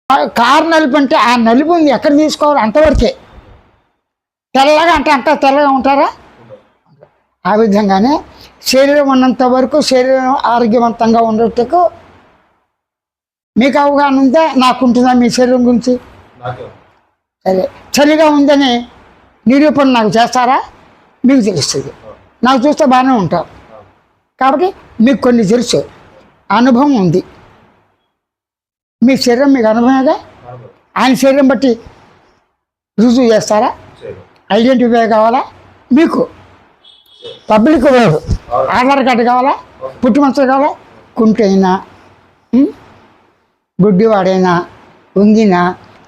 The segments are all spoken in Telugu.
కారు నలుపు అంటే ఆ నలుపుని ఎక్కడ తీసుకోవాలి అంతవరకే. తెల్లగా అంటే అంత తెల్లగా ఉంటారా? ఆ విధంగానే శరీరం ఉన్నంత వరకు శరీరం ఆరోగ్యవంతంగా ఉండేట్టుకు మీకు అవగాహన ఉందా? నాకుంటుందా మీ శరీరం గురించి? సరే, చలిగా ఉందని నిరూపణ నాకు చేస్తారా? మీకు తెలుస్తుంది. నాకు చూస్తే బాగానే ఉంటాం కాబట్టి మీకు కొన్ని తెలుసు, అనుభవం ఉంది. మీ శరీరం మీకు అనుభవమేగా. ఆయన శరీరం బట్టి రుజువు చేస్తారా? ఐడెంటిఫై కావాలా మీకు? పబ్లిక్ వేరు. ఆధార్ కార్డు కావాలా? పుట్టుమచ్చలు కావాలా? కుంటైనా, గుడ్డివాడైనా, ఉంగినా,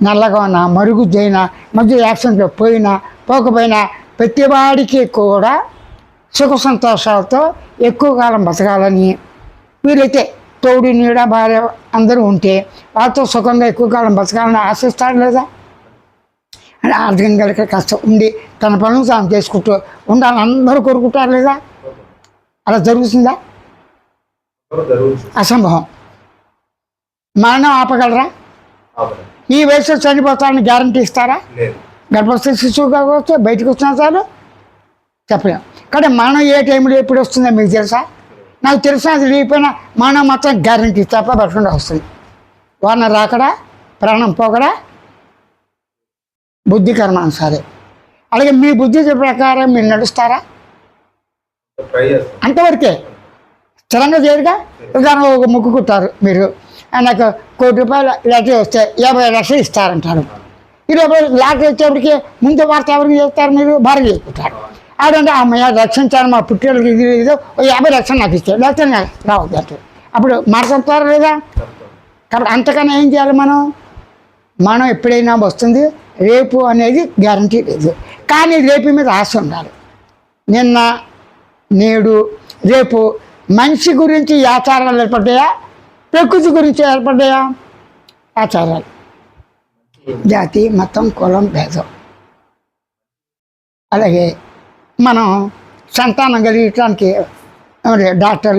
నల్లగా ఉన్నా, మరుగుజ్జైనా, మధ్య యాక్సిడెంట్లో పోయినా పోకపోయినా ప్రతివాడికి కూడా సుఖ సంతోషాలతో ఎక్కువ కాలం బతకాలని, వీరైతే తోడు నీడ భార్య అందరూ ఉంటే వాళ్ళతో సుఖంగా ఎక్కువ కాలం బతకాలని ఆశిస్తాడు లేదా? అని ఆర్థికంగా కష్టం ఉండి తన పనులు తాను చేసుకుంటూ ఉండాలని అందరూ కోరుకుంటారు లేదా? అలా జరుగుతుందా? అసంభవం. మరణం ఆపగలరా? ఈ వయసులో చనిపోతానని గ్యారంటీ ఇస్తారా? గర్భస్థ శిశువు కావచ్చు, బయటకు వచ్చినా చాలు చెప్పలేం. కానీ మరణం ఏ టైంలో ఎప్పుడు వస్తుందో మీకు తెలుసా? నాకు తెలిసిన అది లేకపోయినా మరణం మాత్రం గ్యారంటీ తప్ప బతకుండా వస్తుంది. వాన రాకడా, ప్రాణం పోకడా బుద్ధి కర్మానుసారే. అలాగే మీ బుద్ధి ప్రకారం మీరు నడుస్తారా? అంతవరకే. స్థిరంగా చేయరుగా. ఉదాహరణ ఒక ముక్కు కుట్టారు మీరు, నాకు ₹1,00,00,000 లాటరీ వస్తే 50 లక్షలు ఇస్తారంటారు. 20 లాటరీ వచ్చేప్పటికి ముందు వార్త ఎవరికి చేస్తారు? మీరు భార్య చేసుకుంటారు. ఆడంటే అమ్మయ్య రక్షించాను మా పుట్టినకి, ఇది లేదు 50 లక్షలు నాకు ఇచ్చారు, లేకపోతే రావద్దు అంటారు. అప్పుడు మాట చెప్తారా లేదా? కాబట్టి అంతకన్నా ఏం చేయాలి? మనం ఎప్పుడైనా వస్తుంది, రేపు అనేది గ్యారంటీ లేదు. కానీ రేపు మీద ఆశ ఉండాలి. నిన్న, నేడు, రేపు మనిషి గురించి ఆచారాలు ఏర్పడ్డాయా? ప్రకృతి గురించి ఏర్పడ్డాయా? ఆచారాలు. జాతి, మతం, కులం, భేదం. అలాగే మనం సంతానం కలిగించడానికి డాక్టర్లు